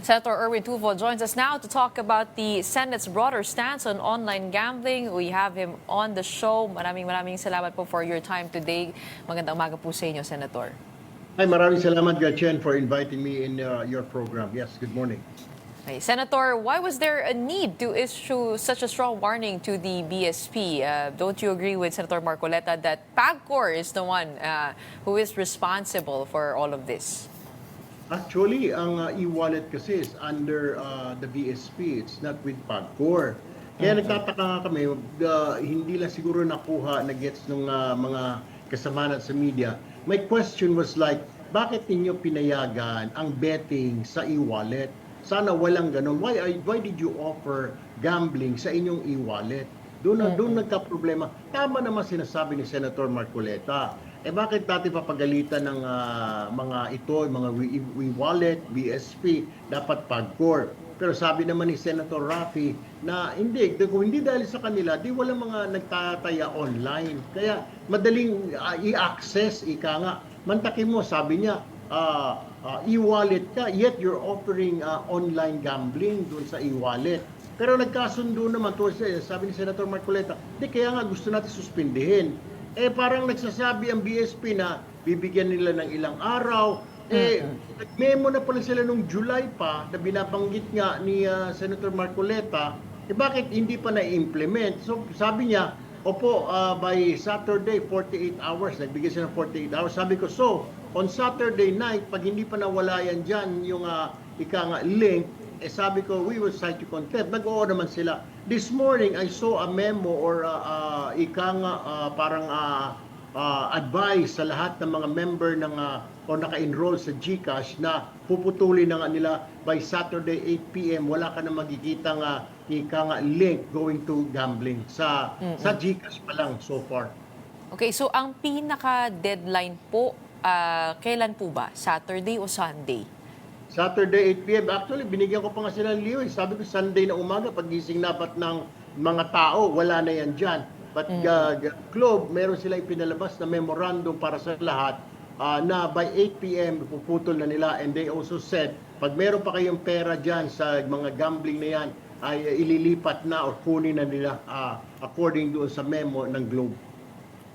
Senator Erwin Tulfo joins us now to talk about the Senate's broader stance on online gambling. We have him on the show. Maraming salamat po for your time today. Magandang umaga po sa inyo, Senator. Hi, maraming salamat, Gretchen, for inviting me in your program. Yes, good morning. Okay, Senator, why was there a need to issue such a strong warning to the BSP? Don't you agree with Senator Marcoleta that PAGCOR is the one who is responsible for all of this? Actually, ang e-wallet kasi is under the BSP. It's not with PAGCOR. Kaya nagtataka nga kami, hindi lang siguro nakuha na gets ng mga kasama natin sa media. My question was like, bakit ninyo pinayagan ang betting sa e-wallet? Sana walang ganun. Why did you offer gambling sa inyong e-wallet? Doon nagka-problema. Tama naman sinasabi ni Senator Marcoleta. Bakit natin papagalitan ng mga ito, mga e-wallet, BSP, dapat PAGCOR? Pero sabi naman ni Senator Raffy na kung hindi dahil sa kanila, di wala mga nagtataya online. Kaya madaling i-access, ika nga. Mantakin mo, sabi niya, e-wallet ka, yet you're offering online gambling doon sa e-wallet. Pero nagkasundo naman, sabi ni Senator Marcoleta, kaya nga gusto natin suspindihin. Parang nagsasabi ang BSP na bibigyan nila ng ilang araw. Nag-memo na pala sila nung July pa na binabanggit nga ni Senator Marcoleta, bakit hindi pa na-implement? So sabi niya, opo, by Saturday, 48 hours, nagbigay sila ng 48 hours. Sabi ko, so, on Saturday night, pag hindi pa nawala yan dyan, yung link, sabi ko, we will cite you contempt. Nag-oo naman sila. This morning, I saw a memo or advice sa lahat ng mga member ng o naka-enroll sa GCash na puputulin na nga nila by Saturday 8 p.m. Wala ka na makikita link going to gambling sa GCash pa lang so far. Okay, so ang pinaka-deadline po, kailan po ba? Saturday o Sunday? Saturday 8 p.m. Actually, binigyan ko pa nga sila ng liw. Sabi ko, Sunday na umaga, pagising dapat ng mga tao, wala na yan dyan. But Globe, meron sila ipinalabas na memorandum para sa lahat na by 8 p.m. puputol na nila. And they also said, pag meron pa kayong pera dyan sa mga gambling na yan, ay ililipat na or kunin na nila according doon sa memo ng Globe.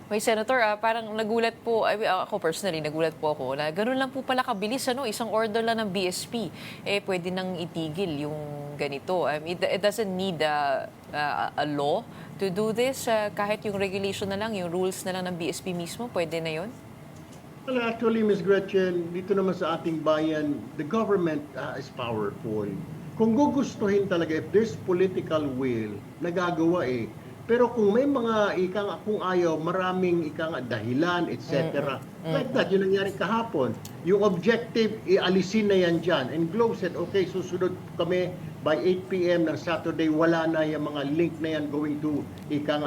Okay, Senator, parang nagulat po, ako personally, nagulat po ako na gano'n lang po pala kabilis, isang order lang ng BSP, pwede nang itigil yung ganito. It doesn't need a law to do this, kahit yung regulation na lang, yung rules na lang ng BSP mismo, pwede na yun? Well, actually, Ms. Gretchen, dito naman sa ating bayan, the government is powerful. Kung gugustuhin talaga, if there's political will, nagagawa Pero kung may mga kung ayaw, maraming dahilan, etc. Like that, yun nangyari kahapon. Yung objective, ialisin na yan dyan. And Globe said, okay, susunod kami by 8 p.m. ng Saturday, wala na yung mga link na yan going to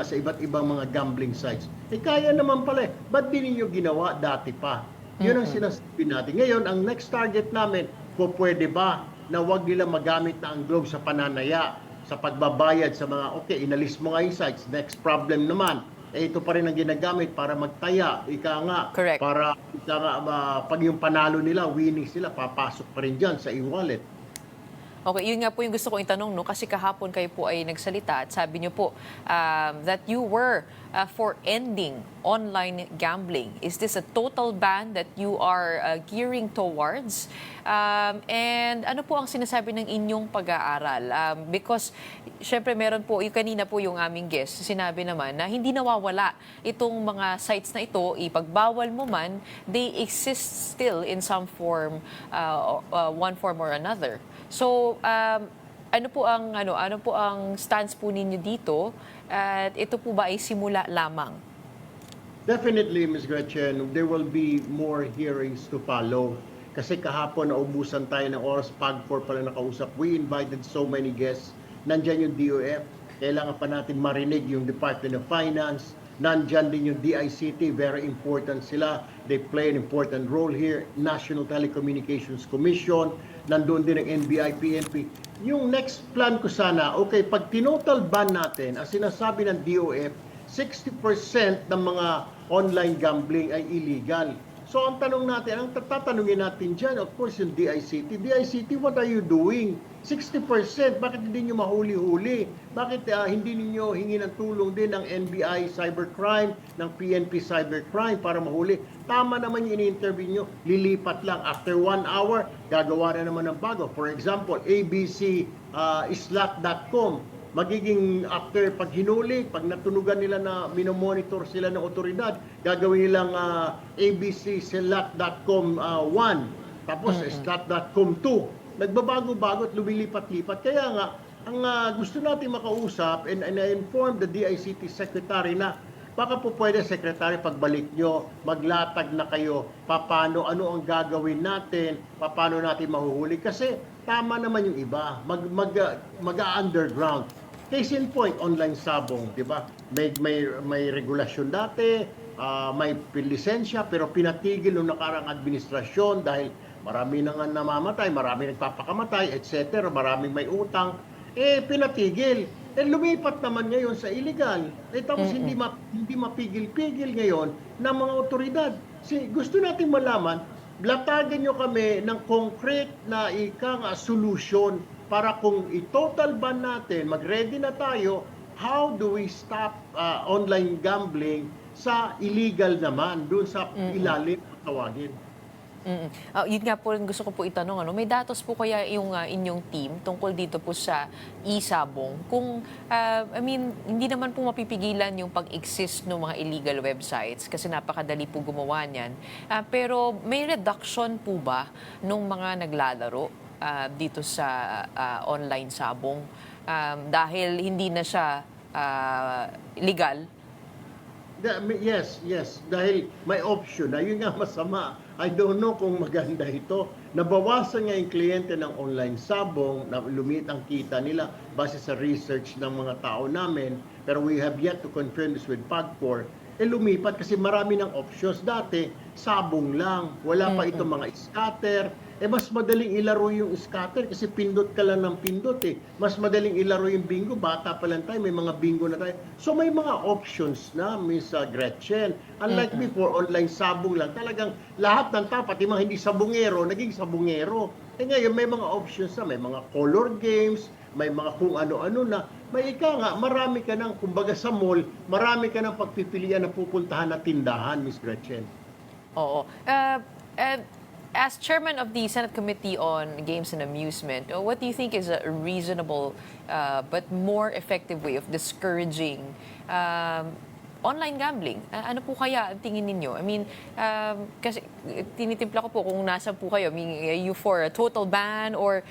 sa iba't ibang mga gambling sites. Kaya naman pala. Ba't di ninyo ginawa dati pa? Yun ang sinasabi natin. Ngayon, ang next target namin, pwede ba na wag nila magamit na ang Globe sa pananaya? Sa pagbabayad sa mga, inalis mo nga yung sites, next problem naman, ito pa rin ang ginagamit para magtaya, Correct. Para pag yung panalo nila, winning sila, papasok pa rin dyan sa e-wallet. Okay, yun nga po yung gusto kong itanong, kasi kahapon kayo po ay nagsalita at sabi niyo po that you were for ending online gambling. Is this a total ban that you are gearing towards? And ano po ang sinasabi ng inyong pag-aaral? Because syempre meron po, yung kanina po yung aming guest, sinabi naman na hindi nawawala itong mga sites na ito, ipagbawal mo man, they exist still in some form, one form or another. So, ano po ang stance po ninyo dito? At ito po ba ay simula lamang? Definitely, Ms. Gretchen, there will be more hearings to follow. Kasi kahapon naubusan tayo ng oras, PAGCOR pala nakausap. We invited so many guests. Nandyan yung DOF. Kailangan pa natin marinig yung Department of Finance. Nandyan din yung DICT. Very important sila. They play an important role here. National Telecommunications Commission. Nandun din ang NBI, PNP. Yung next plan ko sana, pag tinotal ban natin, ang sinasabi ng DOF, 60% ng mga online gambling ay illegal. So ang tanong natin, ang tatanungin natin dyan, of course, yung DICT. DICT, what are you doing? 60%, bakit hindi nyo mahuli-huli? Bakit hindi ninyo hingi ng tulong din ng NBI Cybercrime, ng PNP Cybercrime para mahuli? Tama naman yung ini-interview nyo, lilipat lang. After 1 hour, gagawa na naman ng bago. For example, abcslot.com. Magiging after pag hinuli, pag natunugan nila na minomonitor sila ng otoridad, gagawin nilang abcslot.com 1, tapos slot.com 2. Nagbabago-bago at lumilipat-lipat. Kaya nga, ang gusto natin makausap, and I informed the DICT Secretary na baka po pwede, Secretary, pagbalik nyo, maglatag na kayo, paano, ano ang gagawin natin, paano natin mahuhuli. Kasi tama naman yung iba, mag-underground. Case in point, online sabong, di ba? May regulasyon dati, may lisensya, pero pinatigil nung nakarang administrasyon dahil marami na nga namamatay, marami nagpapakamatay, etc. Maraming may utang. Pinatigil. Lumipat naman ngayon sa illegal. Tapos hindi mapigil-pigil ngayon ng mga otoridad. Gusto nating malaman, latagan nyo kami ng concrete na solution para kung i-total ban natin, mag-ready na tayo, how do we stop online gambling sa illegal naman, doon sa ilalim tawagin. Yun nga po, gusto ko po itanong, may datos po kaya yung inyong team tungkol dito po sa e-sabong? Kung, hindi naman po mapipigilan yung pag-exist ng mga illegal websites kasi napakadali po gumawa niyan. Pero may reduction po ba nung mga naglalaro dito sa online sabong? Dahil hindi na siya legal? Yes. Dahil may option na, yun nga masama. I don't know kung maganda ito. Nabawasan nga yung kliyente ng online sabong, na lumit ang kita nila base sa research ng mga tao namin. Pero we have yet to confirm this with PAGCOR. Lumipat kasi marami ng options. Dati, sabong lang. Wala pa itong mga scatter. Mas madaling ilaro yung scatter kasi pindot ka lang ng pindot Mas madaling ilaro yung bingo. Bata pa lang tayo, may mga bingo na tayo. So may mga options na, Miss Gretchen. Unlike before, online sabong lang. Talagang lahat ng tao, pati mga hindi sabongero, naging sabongero. Ngayon may mga options na, may mga color games, may mga kung ano-ano na. May marami ka ng, kumbaga sa mall, marami ka ng pagpipilian na pupuntahan na tindahan, Miss Gretchen. Oo. As chairman of the Senate Committee on Games and Amusement, what do you think is a reasonable but more effective way of discouraging online gambling? Ano po kaya ang tingin ninyo? Kasi tinitimpla ko po kung nasa po kayo. You for a total ban or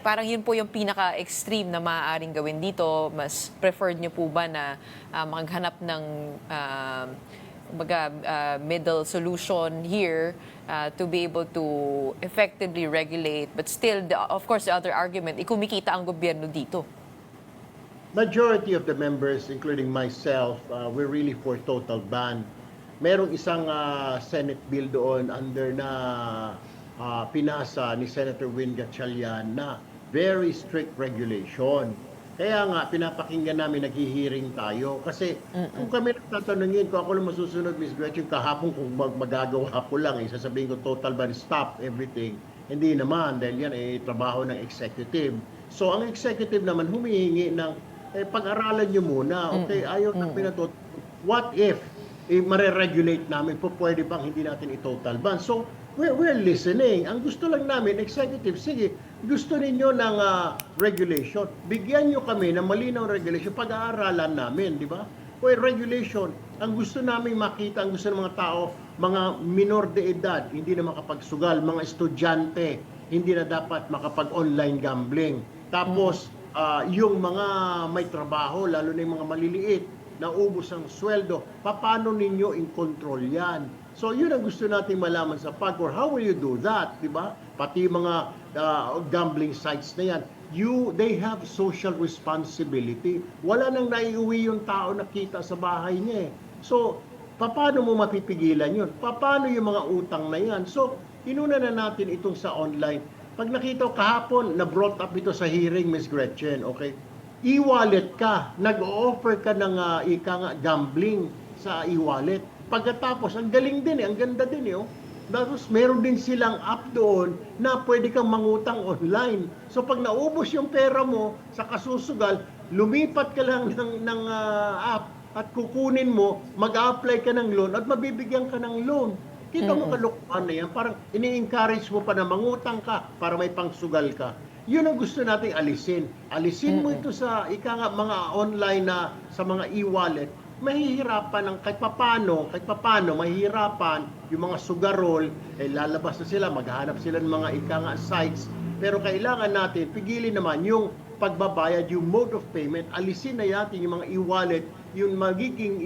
parang yun po yung pinaka-extreme na maaaring gawin dito? Mas preferred nyo po ba na maghanap ng middle solution here to be able to effectively regulate, but still, of course, the other argument, kumikita ang gobyerno dito? Majority of the members, including myself, we're really for total ban. Merong isang Senate bill doon under na pinasa ni Senator Win Gatchalian na very strict regulation. Kaya nga, pinapakinggan namin, naghihiring tayo. Kasi kung kami nagtatanungin, kung ako lang masusunod, Ms. Gretchen, kahapon kung magagawa ko lang, sasabihin ko total ban, stop everything. Hindi naman, dahil yan trabaho ng executive. So, ang executive naman humihingi ng, pag-aralan nyo muna, okay, ayaw namin na to. What if, mare-regulate namin, pwede bang hindi natin i-total ban? So, we're listening. Ang gusto lang namin, executive, sige, gusto ninyo ng regulation. Bigyan nyo kami ng malinaw regulation, pag-aaralan namin, di ba? Regulation, ang gusto namin makita, ang gusto ng mga tao, mga minor de edad, hindi na makapagsugal, mga estudyante, hindi na dapat makapag-online gambling. Tapos, yung mga may trabaho, lalo na yung mga maliliit, naubos ang sweldo, paano ninyo in-control yan? So, yun ang gusto nating malaman sa PAGCOR. How will you do that? Diba? Pati mga gambling sites na yan. They have social responsibility. Wala nang naiuwi yung tao na kita sa bahay niya So, paano mo mapipigilan yun? Paano yung mga utang na yan? So, inuna na natin itong sa online. Pag nakita ko kahapon, na-brought up ito sa hearing, Ms. Gretchen, okay? E-wallet ka. Nag-o-offer ka ng gambling sa e-wallet. Pagkatapos, ang galing din ang ganda din oh. Tapos meron din silang app doon na pwede kang mangutang online. So pag naubos yung pera mo sa kasusugal, lumipat ka lang ng app at kukunin mo, mag-apply ka ng loan at mabibigyan ka ng loan. Kita mo kalokohan na yan, parang ini-encourage mo pa na mangutang ka para may pangsugal ka. Yun ang gusto nating alisin. Alisin mo ito sa mga online na sa mga e-wallet, mahihirapan ng kahit papano, mahihirapan yung mga sugarol, lalabas na sila, maghahanap sila ng mga sites. Pero kailangan natin, pigilin naman yung pagbabayad, yung mode of payment, alisin na natin yung mga e-wallet, yung magiging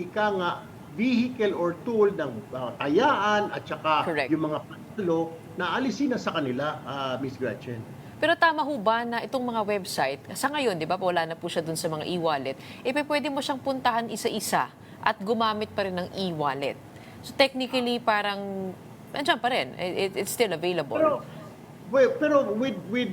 vehicle or tool ng tayaan at saka Correct. yung mga palo na alisin na sa kanila, Miss Gretchen. Pero tama ho ba na itong mga website, sa ngayon, di ba, wala na po siya dun sa mga e-wallet, pwede mo siyang puntahan isa-isa at gumamit pa rin ng e-wallet. So technically, parang, nandiyan pa rin. It's still available. Pero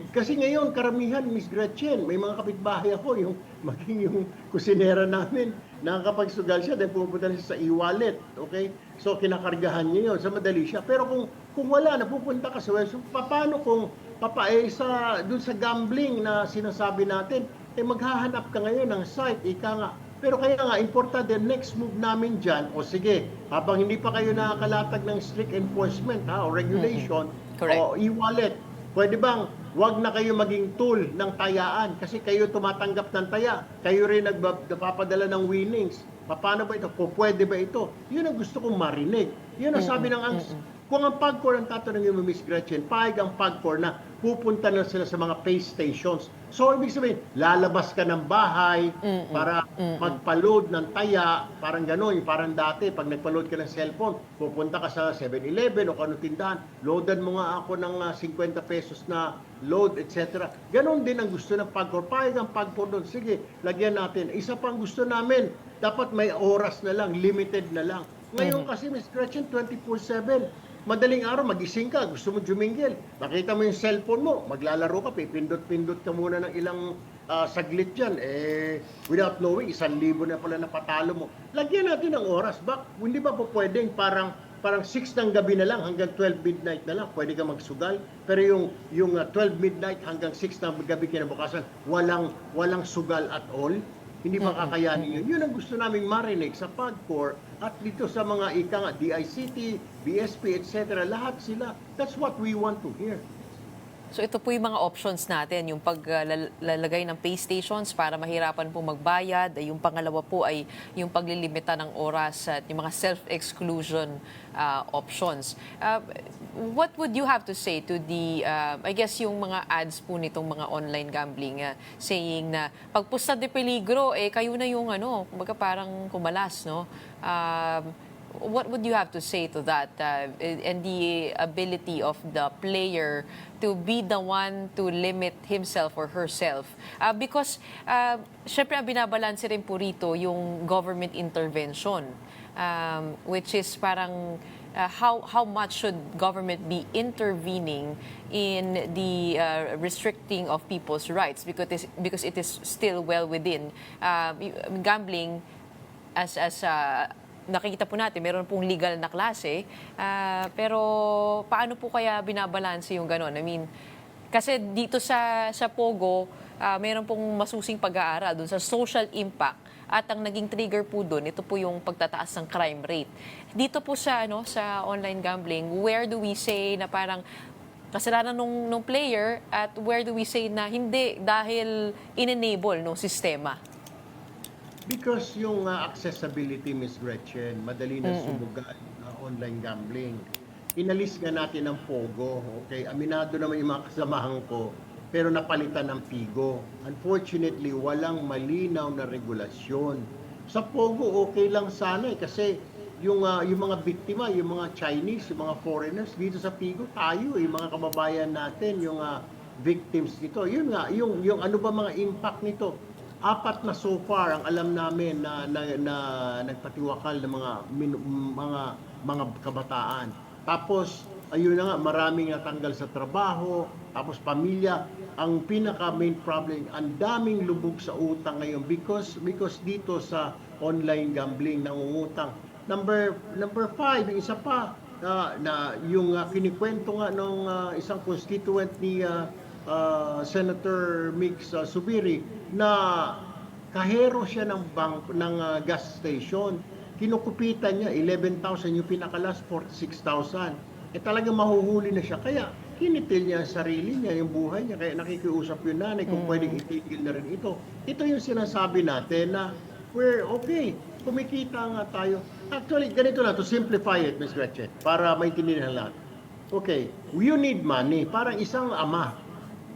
kasi ngayon karamihan, Miss Gretchen, may mga kapitbahay ako, maging yung kusinera namin, nakakapagsugal siya dahil pupunta na siya sa e-wallet, okay? So kinakargahan niya yun, sa madali siya. Pero kung wala, napupunta ka sa website, paano kung dun sa gambling na sinasabi natin, maghahanap ka ngayon ng site, Pero kaya nga, importante, next move namin dyan, o sige, habang hindi pa kayo nakakalatag ng strict enforcement o regulation, Correct. o e-wallet, pwede bang wag na kayo maging tool ng tayaan kasi kayo tumatanggap ng taya, kayo rin nagpapadala ng winnings. Paano ba ito? Kung pwede ba ito? Yun ang gusto kong marinig. Yun ang sabi ng kung ang PAGCOR ang tatanungin mo, Miss Gretchen, pahig ang PAGCOR na pupunta na sila sa mga pay stations. So, ibig sabihin, lalabas ka ng bahay para magpa-load ng taya, parang gano'n, parang dati, pag nagpa-load ka ng cellphone, pupunta ka sa 7-Eleven o kano tindahan, loadan mo nga ako ng 50 pesos na load, etc. Ganon din ang gusto ng PAGCOR. Pahig ang PAGCOR doon. Sige, lagyan natin. Isa pang gusto namin, dapat may oras na lang, limited na lang. Ngayon kasi, Miss Gretchen, 24/7. Madaling araw, magising ka, gusto mo jumingil. Nakita mo yung cellphone mo, maglalaro ka, pipindot-pindot ka muna ng ilang saglit dyan. Without knowing, 1,000 na pala napatalo mo. Lagyan natin ng oras. Hindi ba po pwedeng parang 6 ng gabi na lang hanggang 12 midnight na lang, pwede ka magsugal. Pero yung 12 midnight hanggang 6 ng gabi kinabukasan, walang sugal at all. Hindi ba kakayanin yun? Yun ang gusto naming marinig sa PAGCOR at dito sa mga DICT, BSP, etc. Lahat sila. That's what we want to hear. So ito po yung mga options natin, yung paglalagay ng pay stations para mahirapan po magbayad. Yung pangalawa po ay yung paglilimita ng oras at yung mga self-exclusion options. What would you have to say to I guess yung mga ads po nitong mga online gambling saying na pagpusta de peligro, kayo na yung kumbaga parang kumalas, no? What would you have to say to that and the ability of the player to be the one to limit himself or herself? Because, syempre, binabalanse rin po rito yung government intervention, which is parang how much should government be intervening in the restricting of people's rights because it is still well within gambling as nakikita po natin, meron pong legal na klase, pero paano po kaya binabalanse yung gano'n? I mean, kasi dito sa Pogo, meron pong masusing pag-aaral doon sa social impact at ang naging trigger po doon, ito po yung pagtataas ng crime rate. Dito po sa online gambling, where do we say na parang kasalanan nung player at where do we say na hindi dahil in-enable nung sistema? Because yung accessibility, Miss Gretchen, madali na sumugal online gambling. Inalis nga natin ang Pogo, okay? Aminado naman yung mga kasamahan ko, pero napalitan ng Pigo. Unfortunately, walang malinaw na regulasyon. Sa Pogo, okay lang sana kasi yung mga biktima, yung mga Chinese, yung mga foreigners, dito sa Pigo, tayo mga kababayan natin, yung victims nito. Yun nga, yung ano ba mga impact nito? 4 na so far ang alam namin na nagpatiwakal ng mga kabataan. Tapos ayun na nga, maraming natanggal sa trabaho, tapos pamilya. Ang pinaka main problem, ang daming lubog sa utang ngayon because dito sa online gambling nangungutang. Number five, yung isa pa, na yung kinikwento nga nung isang constituent ni Senator Mix Subiri na kahero siya ng gas station. Kinukupitan niya 11,000, yung pinakalas 46,000. Talaga mahuhuli na siya. Kaya kinitil niya ang sarili niya, yung buhay niya. Kaya nakikiusap yung nanay kung pwedeng itigil na rin ito. Ito yung sinasabi natin na we're okay. Kumikita nga tayo. Actually, ganito na to simplify it, Ms. Gretchen, para maintindihan lahat. Okay, you need money. Parang isang ama.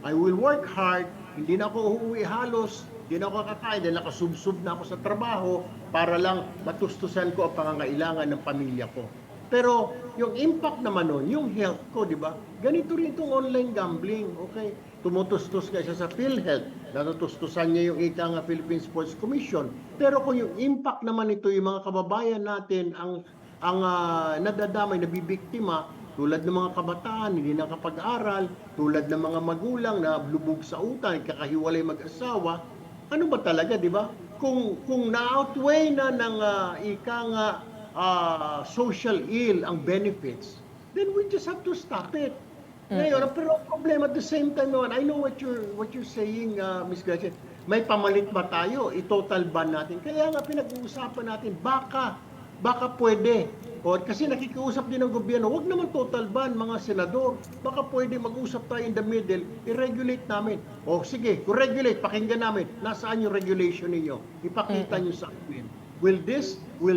I will work hard, hindi na ako uuwi halos, hindi na ako kakain, dahil nakasubsub na ako sa trabaho para lang matustusan ko ang pangangailangan ng pamilya ko. Pero yung impact naman nun, yung health ko, di ba? Ganito rin itong online gambling, okay? Tumutustos ka isa sa PhilHealth, natutustusan niya yung ika nga Philippine Sports Commission. Pero kung yung impact naman ito, yung mga kababayan natin, ang nadadamay, nabibiktima, tulad ng mga kabataan, hindi nakapag-aral, tulad ng mga magulang na lubog sa utang, kakahiwalay mag-asawa, ano ba talaga, di ba? Kung na-outweigh na ng ika nga social ill ang benefits, then we just have to stop it. Ngayon, pero ang problema at the same time naman, I know what you're saying, Ms. Gretchen, may pamalit ba tayo? I-total ban natin. Kaya nga pinag-uusapan natin, baka pwede. O, kasi nakikiusap din ng gobyerno, wag naman total ban, mga senador. Baka pwede mag-usap tayo in the middle, i-regulate namin. O sige, kung regulate, pakinggan namin. Nasaan yung regulation ninyo? Ipakita nyo sa amin. Will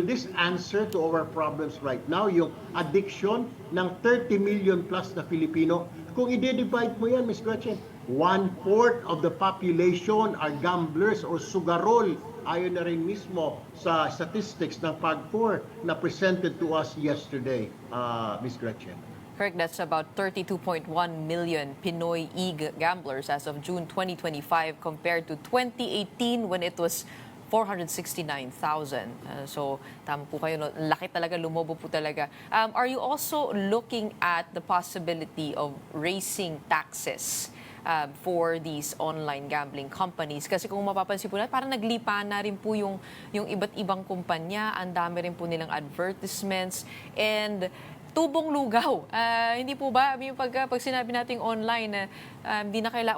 this answer to our problems right now? Yung addiction ng 30 million plus na Filipino? Kung i-divide mo yan, Ms. Gretchen, 1/4 of the population are gamblers or sugarol. Ayon na rin mismo sa statistics ng PAGCOR na presented to us yesterday, Ms. Gretchen. Correct, that's about 32.1 million Pinoy e-gamblers as of June 2025 compared to 2018 when it was 469,000. So, tama po kayo. No? Laki talaga, lumobo po talaga. Are you also looking at the possibility of raising taxes for these online gambling companies? Kasi kung mapapansin po natin, parang naglipa na rin po yung iba't ibang kumpanya. Ang dami rin po nilang advertisements. And tubong lugaw. Hindi po ba? Pag sinabi nating online na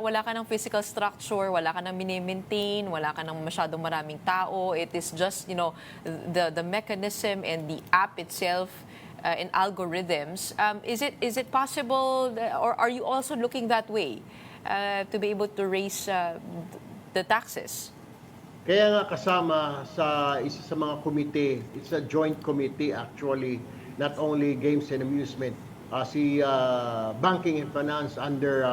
wala ka ng physical structure, wala ka ng mini-maintain, wala ka ng masyadong maraming tao. It is just, the mechanism and the app itself and algorithms. Is it possible, or are you also looking that way to be able to raise the taxes? Kaya nga kasama sa isa sa mga komite, it's a joint committee actually, not only games and amusement, si Banking and Finance under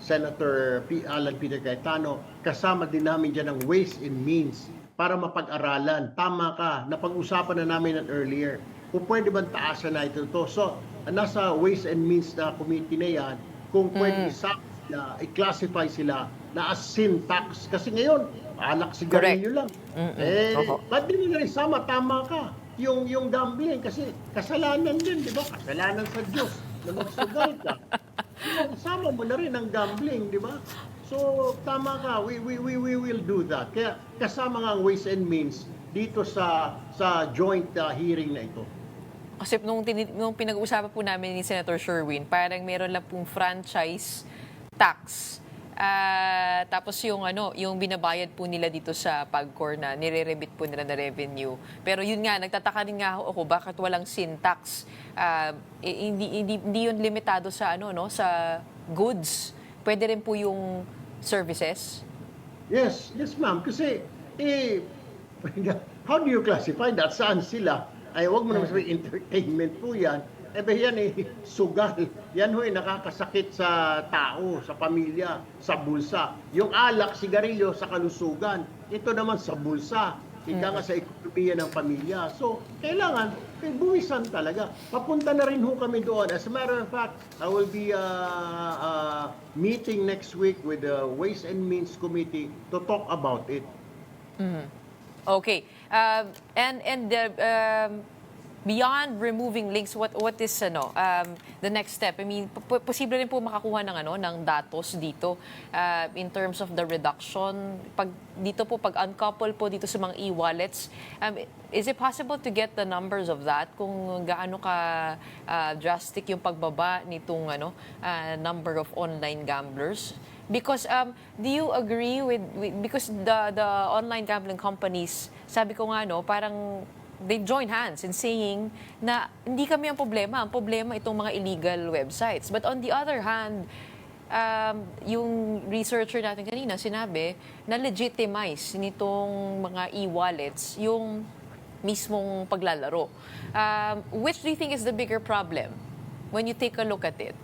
Senator Alan Peter Cayetano, kasama din namin dyan ang Ways and Means para mapag-aralan. Tama ka, napag-usapan na namin earlier. Kung pwede bang taasan na ito. So, nasa Ways and Means na committee na yan, kung pwede i-classify sila na as sin tax. Kasi ngayon, alak sigarilyo lang. Ba't di mo na rin sama? Tama ka. Yung gambling, kasi kasalanan din, di ba? Kasalanan sa Diyos na magsugal ka. Sama mo na rin ang gambling, di ba? So, tama ka. We will do that. Kaya kasama nga ang Ways and Means dito sa joint hearing na ito. Kasi nung pinag-uusapan po namin ni Senator Sherwin, parang meron lang pong franchise tax. Tapos yung binabayad po nila dito sa PAGCOR na nire-remit po nila na revenue. Pero yun nga, nagtataka rin nga ako bakit walang sin tax. Hindi yun limitado sa sa goods. Pwede rin po yung services. Yes ma'am. Kasi how do you classify that? Saan sila? Ay, wag mo naman sabihin entertainment po yan. Yan sugal. Yan nakakasakit sa tao, sa pamilya, sa bulsa. Yung alak, sigarilyo sa kalusugan. Ito naman sa bulsa. Ika nga sa ekonomiya ng pamilya. So, kailangan, buwisan talaga. Papunta na rin kami doon. As a matter of fact, I will be meeting next week with the Ways and Means Committee to talk about it. Okay. beyond removing links, what is the next step? I mean, posible rin po makakuha ng datos dito in terms of the reduction. Pag uncouple po dito sa mga e-wallets, is it possible to get the numbers of that kung gaano ka drastic yung pagbaba nitong number of online gamblers? Because do you agree with because the online gambling companies, sabi ko nga parang they join hands in saying na hindi kami ang problema itong mga illegal websites. But on the other hand, yung researcher natin kanina sinabi na legitimize nitong mga e-wallets yung mismong paglalaro. Which do you think is the bigger problem when you take a look at it?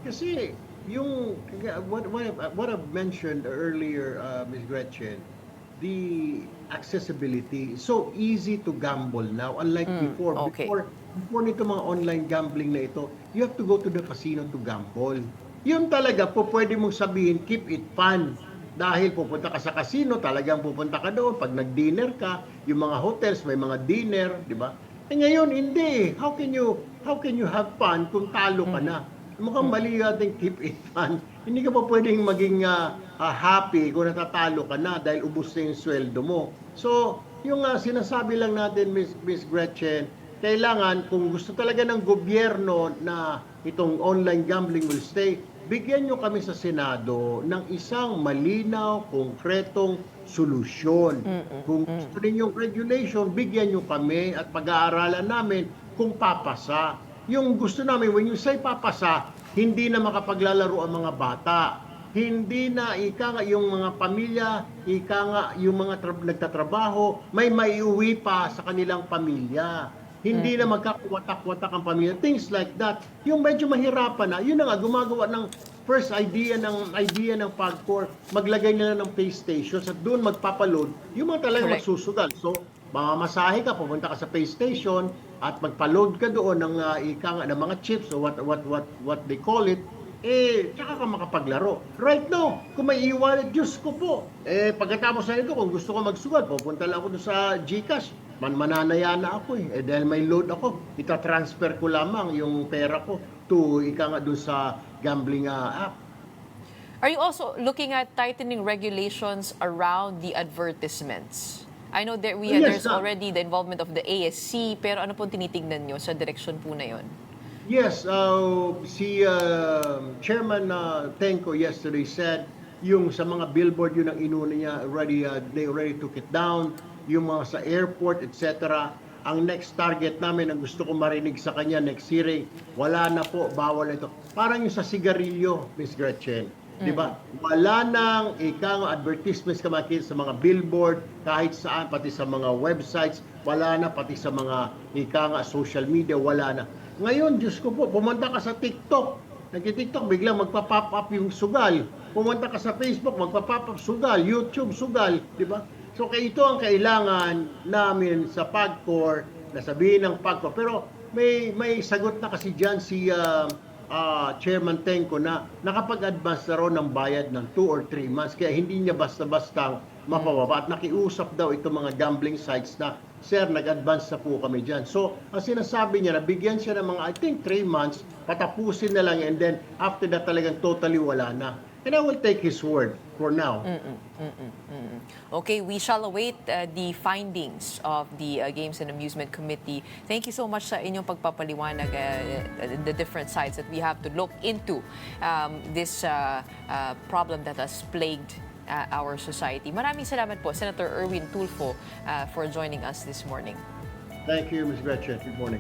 Kasi yung what I've mentioned earlier, Ms. Gretchen, the accessibility, so easy to gamble now, unlike before. Okay. Before nito mga online gambling na ito, you have to go to the casino to gamble. Yun talaga po pwede mong sabihin, keep it fun. Dahil pupunta ka sa casino, talagang pupunta ka doon. Pag nag-dinner ka, yung mga hotels may mga dinner, di ba? Eh ngayon, hindi. How can you have fun kung talo ka na? Mukhang mali natin keep it fun. Hindi ka pa pwedeng maging happy kung natatalo ka na dahil ubos na yung sweldo mo. So, yung sinasabi lang natin, Miss Gretchen, kailangan kung gusto talaga ng gobyerno na itong online gambling will stay, bigyan nyo kami sa Senado ng isang malinaw, konkretong solusyon. Kung gusto ninyong regulation, bigyan nyo kami at pag-aaralan namin kung papasa. Yung gusto namin, when you say papasa, hindi na makapaglalaro ang mga bata. Hindi na yung mga pamilya, yung mga nagtatrabaho, may maiuwi pa sa kanilang pamilya. Hindi na magkakuwatak-watak ang pamilya. Things like that. Yung medyo mahirapan na, yun na nga, gumagawa ng first idea ng PAGCOR, maglagay nila ng pay stations at doon magpapaload yung mga talagang magsusugal. So, mamamasahe ka, pupunta ka sa pay station at magpa-load ka doon ng mga chips o what they call it, tsaka ka makapaglaro. Right now, kung may e-wallet, Diyos ko po. Pagkatapos na ito, kung gusto ko magsugal, pupunta lang ako doon sa GCash. Mananaya na ako dahil may load ako, itatransfer ko lamang yung pera ko to doon sa gambling app. Are you also looking at tightening regulations around the advertisements? I know that there's already the involvement of the ASC, pero ano pong tinitignan nyo sa direksyon po na yon? Yes, si Chairman Tenko yesterday said yung sa mga billboard yun ang inuna niya, they already took it down, yung mga sa airport, etc. Ang next target namin, ang gusto ko marinig sa kanya next hearing, wala na po, bawal ito. Parang yung sa sigarilyo, Ms. Gretchen. Di ba? Wala nang advertisements ka makikita sa mga billboard, kahit saan, pati sa mga websites, wala na, pati sa mga social media, wala na. Ngayon, Diyos ko po, pumunta ka sa TikTok. Nag-TikTok, biglang magpa-pop up yung sugal. Pumunta ka sa Facebook, magpa-pop up sugal. YouTube, sugal. Di ba? So, ito ang kailangan namin sa PAGCOR, na sabihin ng PAGCOR. Pero may sagot na kasi dyan si Chairman Tenko na nakapag-advance na ron ng bayad ng 2 or 3 months. Kaya hindi niya basta-bastang mapababa. At nakiusap daw itong mga gambling sites na, Sir, nag-advance na po kami dyan. So, ang sinasabi niya, nabigyan siya ng mga, I think, 3 months, patapusin na lang, and then after that talagang totally wala na. And I will take his word for now. Okay, we shall await the findings of the Games and Amusement Committee. Thank you so much sa inyong pagpapaliwanag, the different sides that we have to look into this problem that has plagued our society. Maraming salamat po, Senator Erwin Tulfo, for joining us this morning. Thank you, Ms. Gretchen. Good morning.